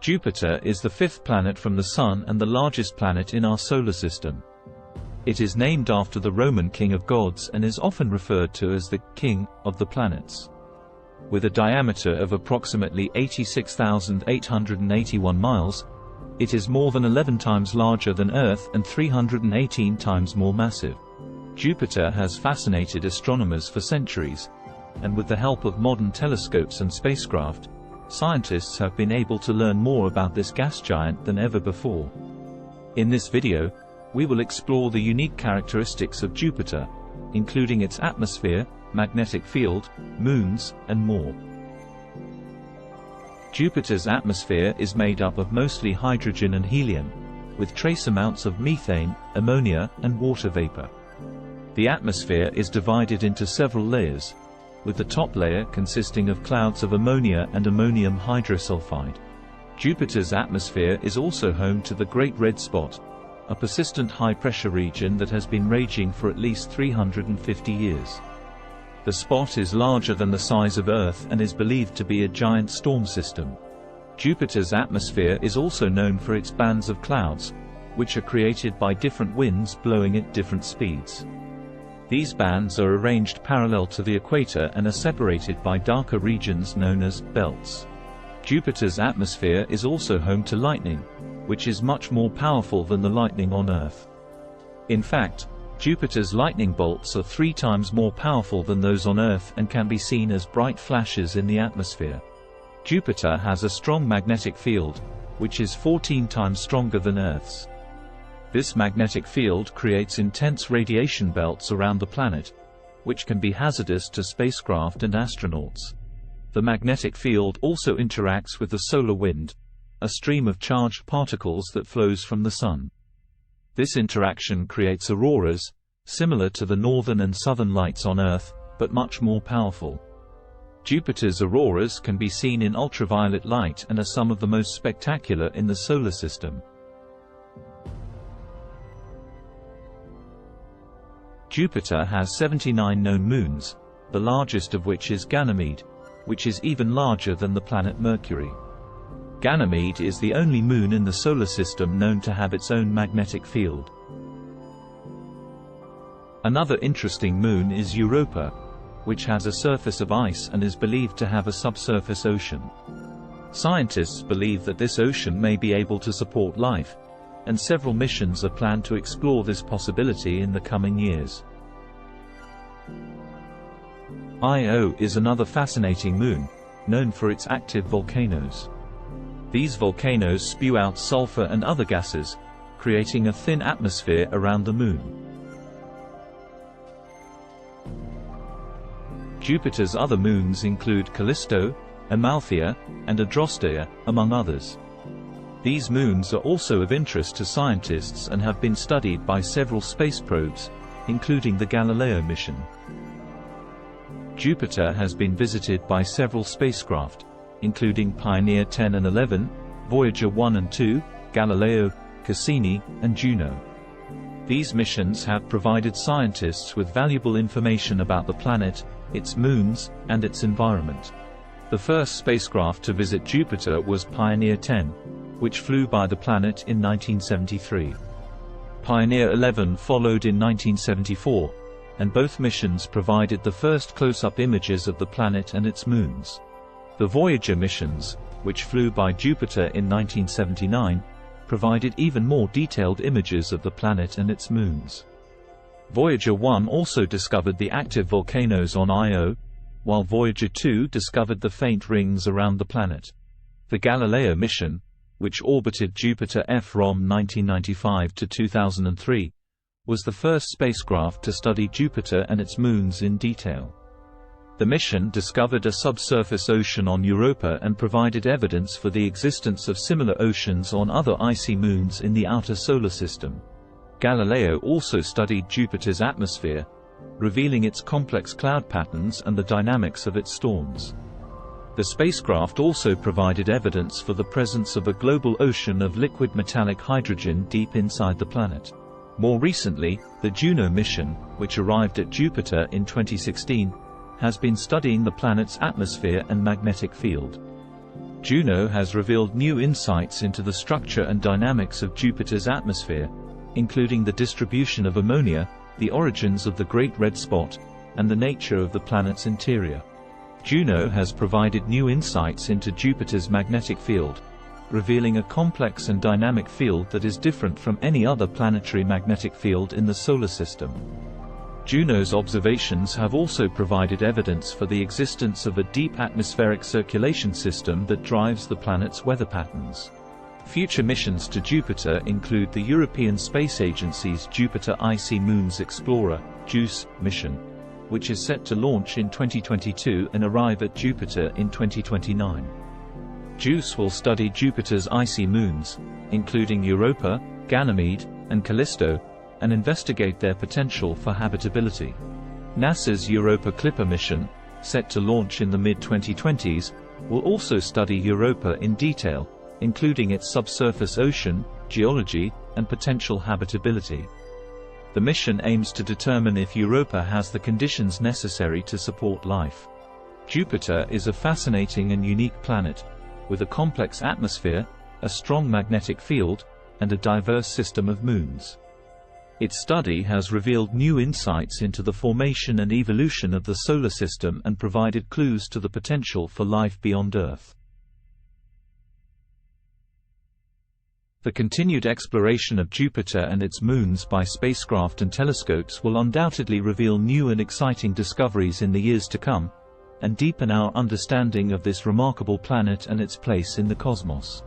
Jupiter is the fifth planet from the Sun and the largest planet in our solar system. It is named after the Roman king of gods and is often referred to as the king of the planets. With a diameter of approximately 86,881 miles, it is more than 11 times larger than Earth and 318 times more massive. Jupiter has fascinated astronomers for centuries, and with the help of modern telescopes and spacecraft, scientists have been able to learn more about this gas giant than ever before. In this video, we will explore the unique characteristics of Jupiter, including its atmosphere, magnetic field, moons, and more. Jupiter's atmosphere is made up of mostly hydrogen and helium, with trace amounts of methane, ammonia, and water vapor. The atmosphere is divided into several layers, with the top layer consisting of clouds of ammonia and ammonium hydrosulfide. Jupiter's atmosphere is also home to the Great Red Spot, a persistent high-pressure region that has been raging for at least 350 years. The spot is larger than the size of Earth and is believed to be a giant storm system. Jupiter's atmosphere is also known for its bands of clouds, which are created by different winds blowing at different speeds. These bands are arranged parallel to the equator and are separated by darker regions known as belts. Jupiter's atmosphere is also home to lightning, which is much more powerful than the lightning on Earth. In fact, Jupiter's lightning bolts are 3 times more powerful than those on Earth and can be seen as bright flashes in the atmosphere. Jupiter has a strong magnetic field, which is 14 times stronger than Earth's. This magnetic field creates intense radiation belts around the planet, which can be hazardous to spacecraft and astronauts. The magnetic field also interacts with the solar wind, a stream of charged particles that flows from the Sun. This interaction creates auroras, similar to the northern and southern lights on Earth, but much more powerful. Jupiter's auroras can be seen in ultraviolet light and are some of the most spectacular in the solar system. Jupiter has 79 known moons, the largest of which is Ganymede, which is even larger than the planet Mercury. Ganymede is the only moon in the solar system known to have its own magnetic field. Another interesting moon is Europa, which has a surface of ice and is believed to have a subsurface ocean. Scientists believe that this ocean may be able to support life, and several missions are planned to explore this possibility in the coming years. Io is another fascinating moon, known for its active volcanoes. These volcanoes spew out sulfur and other gases, creating a thin atmosphere around the moon. Jupiter's other moons include Callisto, Amalthea, and Andromeda, among others. These moons are also of interest to scientists and have been studied by several space probes, including the Galileo mission. Jupiter has been visited by several spacecraft, including Pioneer 10 and 11, Voyager 1 and 2, Galileo, Cassini, and Juno. These missions have provided scientists with valuable information about the planet, its moons, and its environment. The first spacecraft to visit Jupiter was Pioneer 10, which flew by the planet in 1973. Pioneer 11 followed in 1974, and both missions provided the first close-up images of the planet and its moons. The Voyager missions, which flew by Jupiter in 1979, provided even more detailed images of the planet and its moons. Voyager 1 also discovered the active volcanoes on Io, while Voyager 2 discovered the faint rings around the planet. The Galileo mission, which orbited Jupiter from 1995 to 2003, was the first spacecraft to study Jupiter and its moons in detail. The mission discovered a subsurface ocean on Europa and provided evidence for the existence of similar oceans on other icy moons in the outer solar system. Galileo also studied Jupiter's atmosphere, revealing its complex cloud patterns and the dynamics of its storms. The spacecraft also provided evidence for the presence of a global ocean of liquid metallic hydrogen deep inside the planet. More recently, the Juno mission, which arrived at Jupiter in 2016, has been studying the planet's atmosphere and magnetic field. Juno has revealed new insights into the structure and dynamics of Jupiter's atmosphere, including the distribution of ammonia, the origins of the Great Red Spot, and the nature of the planet's interior. Juno has provided new insights into Jupiter's magnetic field, revealing a complex and dynamic field that is different from any other planetary magnetic field in the solar system. Juno's observations have also provided evidence for the existence of a deep atmospheric circulation system that drives the planet's weather patterns. Future missions to Jupiter include the European Space Agency's Jupiter Icy Moons Explorer (JUICE) mission, which is set to launch in 2022 and arrive at Jupiter in 2029. JUICE will study Jupiter's icy moons, including Europa, Ganymede, and Callisto, and investigate their potential for habitability. NASA's Europa Clipper mission, set to launch in the mid-2020s, will also study Europa in detail, including its subsurface ocean, geology, and potential habitability. The mission aims to determine if Europa has the conditions necessary to support life. Jupiter is a fascinating and unique planet, with a complex atmosphere, a strong magnetic field, and a diverse system of moons. Its study has revealed new insights into the formation and evolution of the solar system and provided clues to the potential for life beyond Earth. The continued exploration of Jupiter and its moons by spacecraft and telescopes will undoubtedly reveal new and exciting discoveries in the years to come, and deepen our understanding of this remarkable planet and its place in the cosmos.